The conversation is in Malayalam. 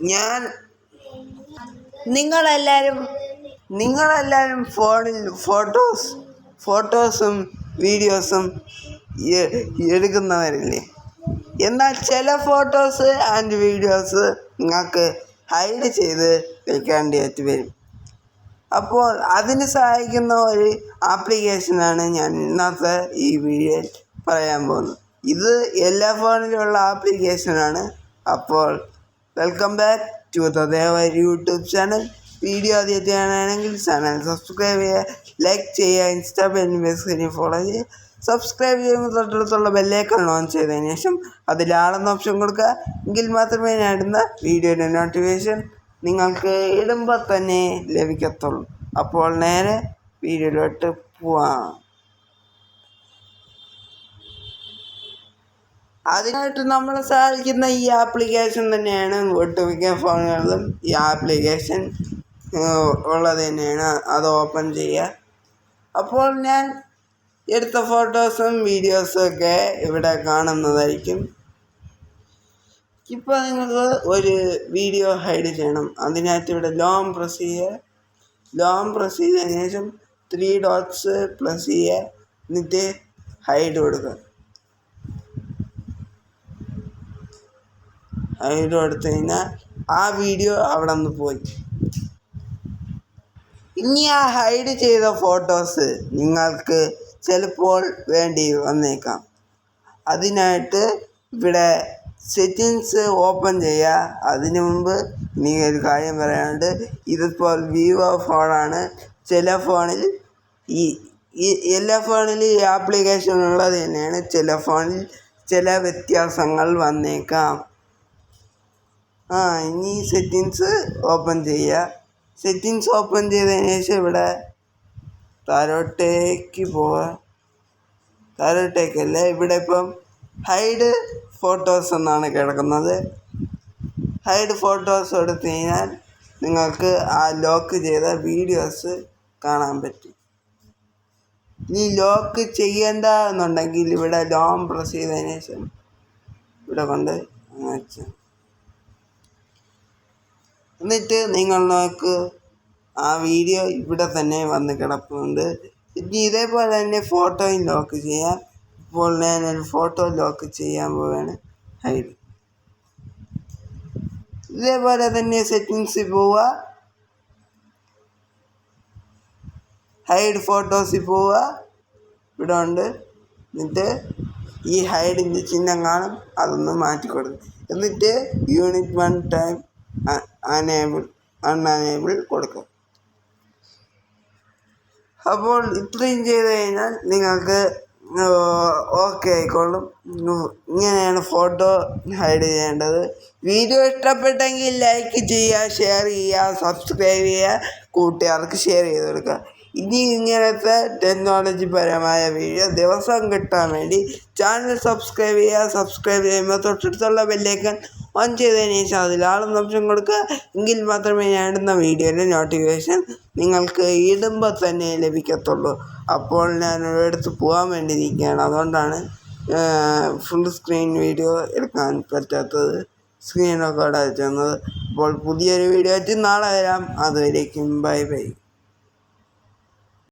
ഞാൻ നിങ്ങളെല്ലാവരും ഫോണിൽ ഫോട്ടോസും വീഡിയോസും എടുക്കുന്നവരില്ലേ? എന്നാൽ ചില ഫോട്ടോസ് ആൻഡ് വീഡിയോസ് നിങ്ങൾക്ക് ഹൈഡ് ചെയ്ത് വെക്കേണ്ടതായിട്ട് വരും. അപ്പോൾ അതിന് സഹായിക്കുന്ന ഒരു ആപ്ലിക്കേഷനാണ് ഞാൻ ഇന്നത്തെ ഈ വീഡിയോയിൽ പറയാൻ പോകുന്നത്. ഇത് എല്ലാ ഫോണിലുള്ള ആപ്ലിക്കേഷനാണ്. അപ്പോൾ welcome back to the Devar YouTube channel. Video ആദ്യമായിട്ടാണെങ്കിൽ ചാനൽ സബ്സ്ക്രൈബ് ചെയ്യുക, ലൈക്ക് ചെയ്യുക, ഇൻസ്റ്റാ പേജിൽ ഫോളോ ചെയ്യുക. സബ്സ്ക്രൈബ് ചെയ്യുമ്പോൾ തൊട്ടടുത്തുള്ള ബെല്ലൈക്കൺ ഓൺ ചെയ്തതിന് ശേഷം അതിൽ ആളെന്ന ഓപ്ഷൻ കൊടുക്കുക. എങ്കിൽ മാത്രമേ ഞാൻ ഇടുന്ന വീഡിയോയുടെ നോട്ടിഫിക്കേഷൻ നിങ്ങൾക്ക് ഇടുമ്പോൾ തന്നെ ലഭിക്കത്തുള്ളൂ. അപ്പോൾ നേരെ വീഡിയോയിലോട്ട് പോവാം. അതിനായിട്ട് നമ്മളെ സഹായിക്കുന്ന ഈ ആപ്ലിക്കേഷൻ തന്നെയാണ്. ഒട്ടുമിക്ക ഫോണുകളിലും ഈ ആപ്ലിക്കേഷൻ ഉള്ളത് തന്നെയാണ്. അത് ഓപ്പൺ ചെയ്യുക. അപ്പോൾ ഞാൻ എടുത്ത ഫോട്ടോസും വീഡിയോസും ഒക്കെ ഇവിടെ കാണുന്നതായിരിക്കും. ഇപ്പോൾ നിങ്ങൾക്ക് ഒരു വീഡിയോ ഹൈഡ് ചെയ്യണം. അതിനായിട്ട് ഇവിടെ ലോങ് പ്രസ് ചെയ്യുക. ലോങ് പ്രസ് ചെയ്തതിന് ശേഷം 3 ഡോട്ട്സ് പ്രസ് ചെയ്യുക. എന്നിട്ട് ഹൈഡ് കൊടുക്കുക. ഹൈഡ് കൊടുത്തു കഴിഞ്ഞാൽ ആ വീഡിയോ അവിടെ നിന്ന് പോയി. ഇനി ആ ഹൈഡ് ചെയ്ത ഫോട്ടോസ് നിങ്ങൾക്ക് ചിലപ്പോൾ വേണ്ടി വന്നേക്കാം. അതിനായിട്ട് ഇവിടെ സെറ്റിങ്സ് ഓപ്പൺ ചെയ്യുക. അതിനു മുമ്പ് ഒരു കാര്യം പറയാനുണ്ട്. ഇതിപ്പോൾ വിവോ ഫോണാണ്. ചില ഫോണിൽ എല്ലാ ഫോണിലും ഈ ആപ്ലിക്കേഷൻ ഉള്ളത് തന്നെയാണ്. ചില ഫോണിൽ ചില വ്യത്യാസങ്ങൾ വന്നേക്കാം. ഇനി സെറ്റിങ്സ് ഓപ്പൺ ചെയ്യുക. സെറ്റിങ്സ് ഓപ്പൺ ചെയ്തതിന് ശേഷം ഇവിടെ താഴോട്ടേക്ക് പോവുക. താഴോട്ടേക്കല്ല, ഇവിടെ ഇപ്പം ഹൈഡ് ഫോട്ടോസ് എന്നാണ് കിടക്കുന്നത്. ഹൈഡ് ഫോട്ടോസ് എടുത്തു കഴിഞ്ഞാൽ നിങ്ങൾക്ക് ആ ലോക്ക് ചെയ്ത വീഡിയോസ് കാണാൻ പറ്റും. ഇനി ലോക്ക് ചെയ്യേണ്ട എന്നുണ്ടെങ്കിൽ ഇവിടെ ലോങ് പ്രസ് ചെയ്തതിന് ശേഷം ഇവിടെ കൊണ്ട് വെച്ച് എന്നിട്ട് നിങ്ങൾ നോക്ക്, ആ വീഡിയോ ഇവിടെ തന്നെ വന്ന് കിടപ്പുണ്ട്. ഇനി ഇതേപോലെ തന്നെ ഫോട്ടോയും ലോക്ക് ചെയ്യാം. ഇപ്പോൾ ഞാനൊരു ഫോട്ടോ ലോക്ക് ചെയ്യാൻ പോവുകയാണ്. ഹൈഡ്. ഇതേപോലെ തന്നെ സെറ്റിങ്സിൽ പോവുക. ഹൈഡ് ഫോട്ടോസിൽ പോവുക. ഇവിടെ ഉണ്ട്. എന്നിട്ട് ഈ ഹൈഡിൻ്റെ ചിഹ്നം കാണും, അതൊന്ന് മാറ്റിക്കൊടുക്കും. എന്നിട്ട് യൂണിറ്റ് 1 ടൈം അൺഎനേബിൾ കൊടുക്കും. അപ്പോൾ ഇത്രയും ചെയ്ത് കഴിഞ്ഞാൽ നിങ്ങൾക്ക് ഓക്കെ ആയിക്കോളും. ഇങ്ങനെയാണ് ഫോട്ടോ ഹൈഡ് ചെയ്യേണ്ടത്. വീഡിയോ ഇഷ്ടപ്പെട്ടെങ്കിൽ ലൈക്ക് ചെയ്യുക, ഷെയർ ചെയ്യുക, സബ്സ്ക്രൈബ് ചെയ്യുക, കൂട്ടുകാർക്ക് ഷെയർ ചെയ്ത് കൊടുക്കുക. ഇനി ഇങ്ങനത്തെ ടെക്നോളജി പരമായ വീഡിയോ ദിവസം കിട്ടാൻ വേണ്ടി ചാനൽ സബ്സ്ക്രൈബ് ചെയ്യുക. സബ്സ്ക്രൈബ് ചെയ്യുമ്പോൾ തൊട്ടടുത്തുള്ള ബെല്ലൈക്കൺ ഓൺ ചെയ്തതിന് ശേഷം അതിൽ ആളെന്ന ഓപ്ഷൻ കൊടുക്കുക. എങ്കിൽ മാത്രമേ ഞാൻ ഇടുന്ന വീഡിയോയുടെ നോട്ടിഫിക്കേഷൻ നിങ്ങൾക്ക് ഇടുമ്പോൾ തന്നെ ലഭിക്കത്തുള്ളൂ. അപ്പോൾ ഞാൻ ഒരിടത്ത് പോകാൻ വേണ്ടി നിൽക്കുകയാണ്. അതുകൊണ്ടാണ് ഫുൾ സ്ക്രീൻ വീഡിയോ എടുക്കാൻ പറ്റാത്തത്. സ്ക്രീൻ റെക്കോർഡ് അയച്ചു തന്നത്. അപ്പോൾ പുതിയൊരു വീഡിയോ ആയിട്ട് നാളെ വരാം. അതുവരേക്കും ബൈ ബൈ.